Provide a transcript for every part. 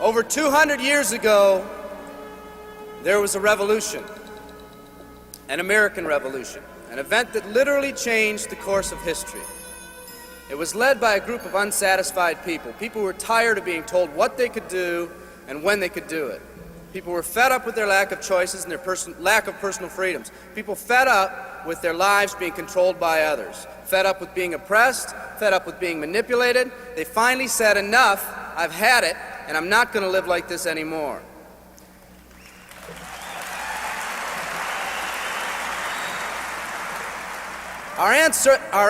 Over 200 years ago, there was a revolution, an American Revolution, an event that literally changed the course of history. It was led by a group of unsatisfied people who were tired of being told what they could do and when they could do it. People were fed up with their lack of choices and their lack of personal freedoms. People fed up with their lives being controlled by others, fed up with being oppressed, fed up with being manipulated. They finally said, enough, I've had it, and I'm not going to live like this anymore. Our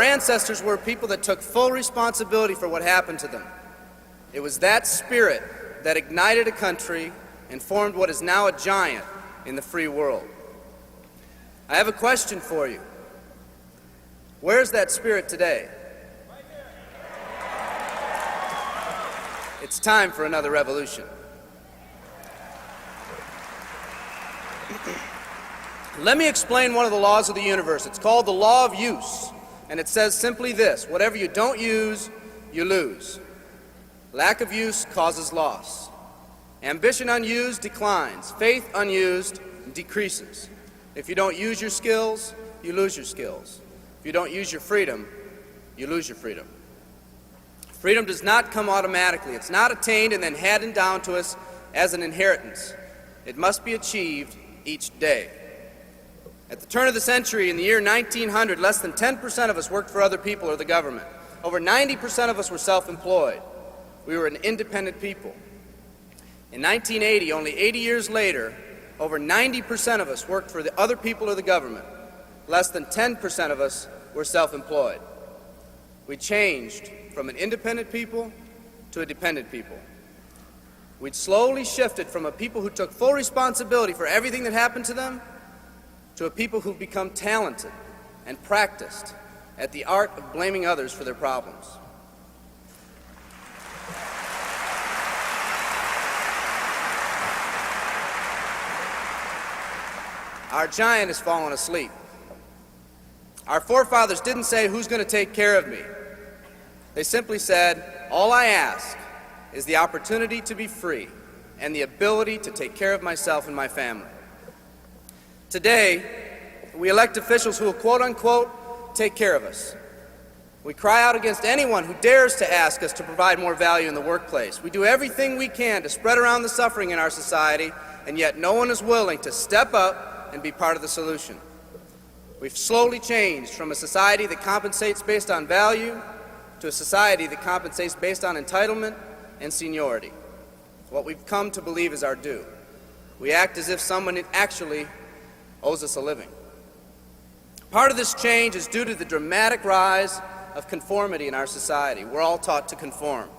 ancestors were people that took full responsibility for what happened to them. It was that spirit that ignited a country and formed what is now a giant in the free world. I have a question for you. Where's that spirit today? It's time for another revolution. Let me explain one of the laws of the universe. It's called the law of use, and it says simply this: whatever you don't use, you lose. Lack of use causes loss. Ambition unused declines. Faith unused decreases. If you don't use your skills, you lose your skills. If you don't use your freedom, you lose your freedom. Freedom does not come automatically. It's not attained and then handed down to us as an inheritance. It must be achieved each day. At the turn of the century, in the year 1900, less than 10% of us worked for other people or the government. Over 90% of us were self-employed. We were an independent people. In 1980, only 80 years later, over 90% of us worked for the other people or the government. Less than 10% of us were self-employed. We changed from an independent people to a dependent people. We'd slowly shifted from a people who took full responsibility for everything that happened to them to a people who've become talented and practiced at the art of blaming others for their problems. Our giant has fallen asleep. Our forefathers didn't say, who's going to take care of me? They simply said, all I ask is the opportunity to be free and the ability to take care of myself and my family. Today, we elect officials who will, quote unquote, take care of us. We cry out against anyone who dares to ask us to provide more value in the workplace. We do everything we can to spread around the suffering in our society, and yet no one is willing to step up and be part of the solution. We've slowly changed from a society that compensates based on value to a society that compensates based on entitlement and seniority. What we've come to believe is our due. We act as if someone actually owes us a living. Part of this change is due to the dramatic rise of conformity in our society. We're all taught to conform.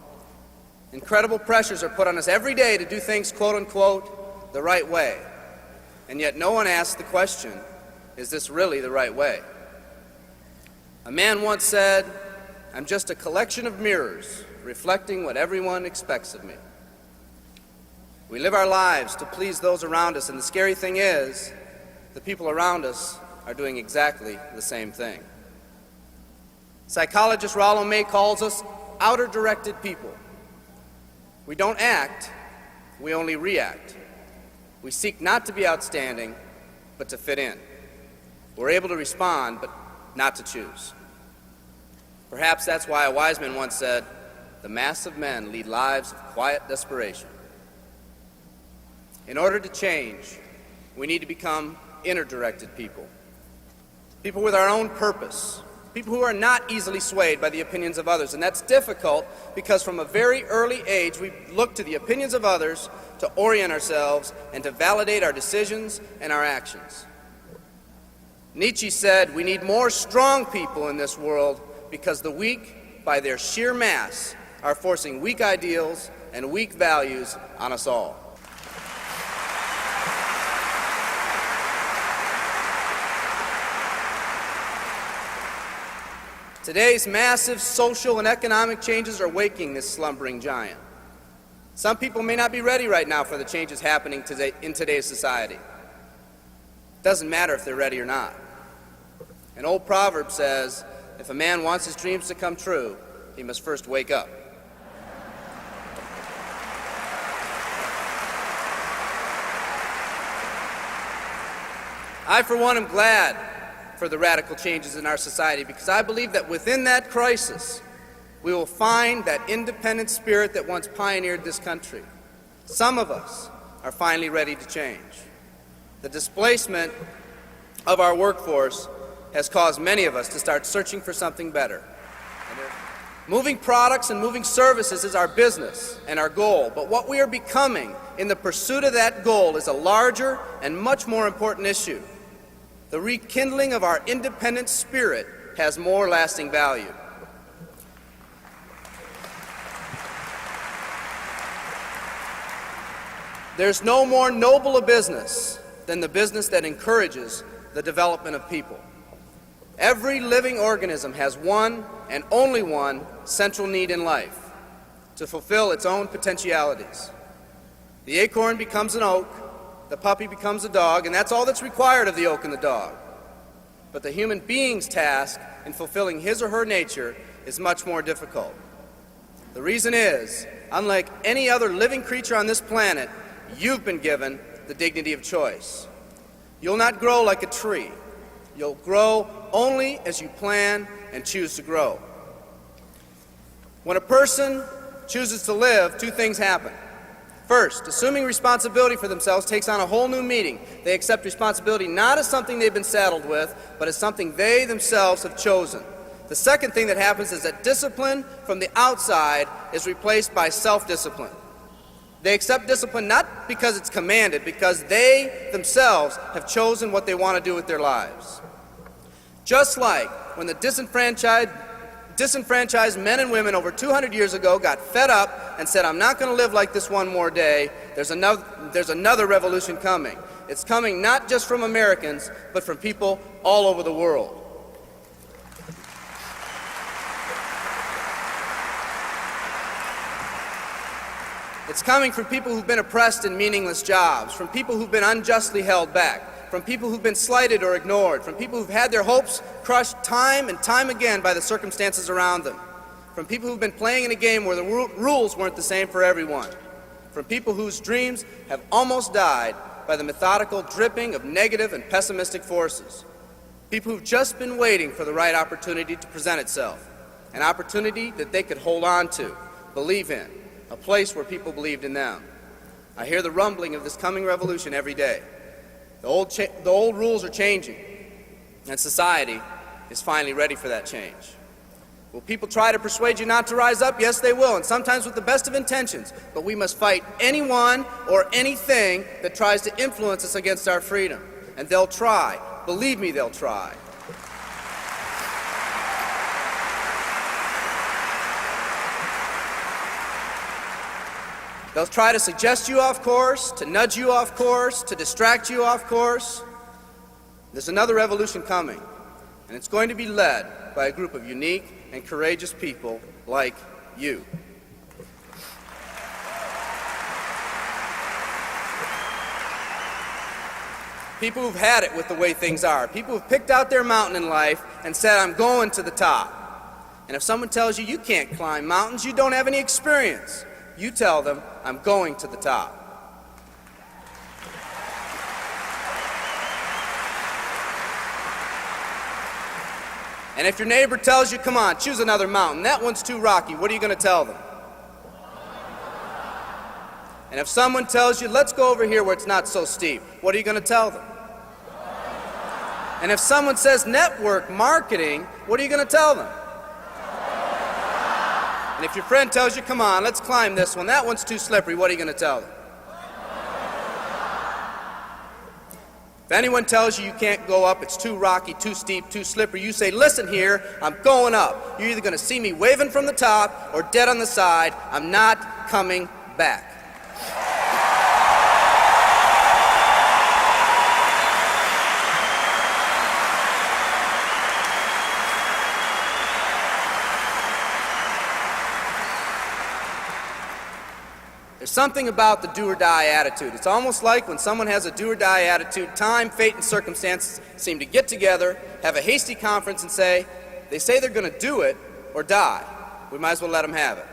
Incredible pressures are put on us every day to do things, quote unquote, the right way. And yet no one asks the question, is this really the right way? A man once said, I'm just a collection of mirrors reflecting what everyone expects of me. We live our lives to please those around us, and the scary thing is, the people around us are doing exactly the same thing. Psychologist Rollo May calls us outer-directed people. We don't act, we only react. We seek not to be outstanding, but to fit in. We're able to respond, but not to choose. Perhaps that's why a wise man once said, the mass of men lead lives of quiet desperation. In order to change, we need to become inner-directed people. People with our own purpose. People who are not easily swayed by the opinions of others. And that's difficult because from a very early age, we look to the opinions of others to orient ourselves and to validate our decisions and our actions. Nietzsche said, we need more strong people in this world because the weak, by their sheer mass, are forcing weak ideals and weak values on us all. Today's massive social and economic changes are waking this slumbering giant. Some people may not be ready right now for the changes happening today in today's society. It doesn't matter if they're ready or not. An old proverb says, if a man wants his dreams to come true, he must first wake up. I, for one, am glad for the radical changes in our society because I believe that within that crisis, we will find that independent spirit that once pioneered this country. Some of us are finally ready to change. The displacement of our workforce has caused many of us to start searching for something better. Moving products and moving services is our business and our goal, but what we are becoming in the pursuit of that goal is a larger and much more important issue. The rekindling of our independent spirit has more lasting value. There's no more noble a business than the business that encourages the development of people. Every living organism has one and only one central need in life: to fulfill its own potentialities. The acorn becomes an oak, the puppy becomes a dog, and that's all that's required of the oak and the dog. But the human being's task in fulfilling his or her nature is much more difficult. The reason is, unlike any other living creature on this planet, you've been given the dignity of choice. You'll not grow like a tree. You'll grow only as you plan and choose to grow. When a person chooses to live, two things happen. First, assuming responsibility for themselves takes on a whole new meaning. They accept responsibility not as something they've been saddled with, but as something they themselves have chosen. The second thing that happens is that discipline from the outside is replaced by self-discipline. They accept discipline not because it's commanded, because they themselves have chosen what they want to do with their lives. Just like when the disenfranchised men and women over 200 years ago got fed up and said, "I'm not going to live like this one more day," there's another revolution coming. It's coming not just from Americans, but from people all over the world. It's coming from people who've been oppressed in meaningless jobs, from people who've been unjustly held back, from people who've been slighted or ignored, from people who've had their hopes crushed time and time again by the circumstances around them, from people who've been playing in a game where the rules weren't the same for everyone, from people whose dreams have almost died by the methodical dripping of negative and pessimistic forces, people who've just been waiting for the right opportunity to present itself, an opportunity that they could hold on to, believe in, a place where people believed in them. I hear the rumbling of this coming revolution every day. The old rules are changing, and society is finally ready for that change. Will people try to persuade you not to rise up? Yes, they will, and sometimes with the best of intentions. But we must fight anyone or anything that tries to influence us against our freedom. And they'll try. Believe me, they'll try. They'll try to suggest you off course, to nudge you off course, to distract you off course. There's another revolution coming, and it's going to be led by a group of unique and courageous people like you. People who've had it with the way things are. People who've picked out their mountain in life and said, "I'm going to the top." And if someone tells you you can't climb mountains, you don't have any experience. You tell them, "I'm going to the top." And if your neighbor tells you, "Come on, choose another mountain, that one's too rocky," what are you going to tell them? And if someone tells you, "Let's go over here where it's not so steep," what are you going to tell them? And if someone says network marketing, what are you going to tell them? And if your friend tells you, "Come on, let's climb this one, that one's too slippery," what are you going to tell them? If anyone tells you you can't go up, it's too rocky, too steep, too slippery, you say, "Listen here, I'm going up. You're either going to see me waving from the top or dead on the side. I'm not coming back." There's something about the do-or-die attitude. It's almost like when someone has a do-or-die attitude, time, fate, and circumstances seem to get together, have a hasty conference, and say, they say they're going to do it or die. We might as well let them have it.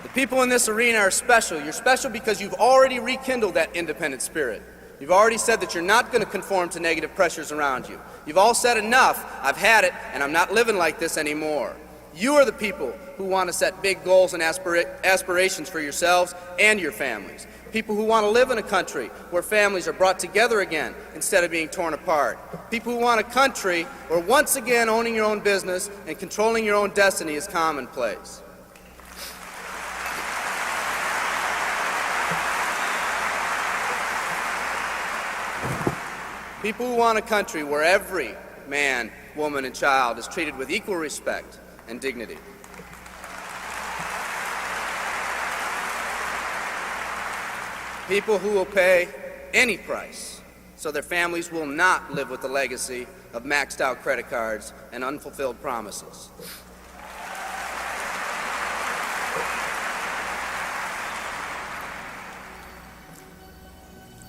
The people in this arena are special. You're special because you've already rekindled that independent spirit. You've already said that you're not going to conform to negative pressures around you. You've all said enough, I've had it, and I'm not living like this anymore. You are the people who want to set big goals and aspirations for yourselves and your families. People who want to live in a country where families are brought together again instead of being torn apart. People who want a country where once again owning your own business and controlling your own destiny is commonplace. People who want a country where every man, woman, and child is treated with equal respect and dignity. People who will pay any price so their families will not live with the legacy of maxed out credit cards and unfulfilled promises.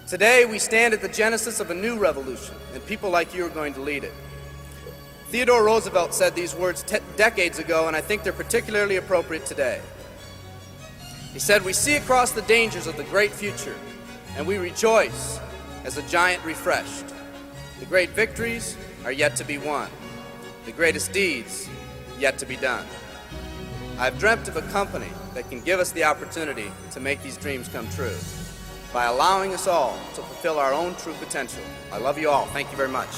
Today, we stand at the genesis of a new revolution, and people like you are going to lead it. Theodore Roosevelt said these words decades ago, and I think they're particularly appropriate today. He said, "We see across the dangers of the great future, and we rejoice as a giant refreshed. The great victories are yet to be won, the greatest deeds yet to be done. I've dreamt of a company that can give us the opportunity to make these dreams come true by allowing us all to fulfill our own true potential." I love you all. Thank you very much.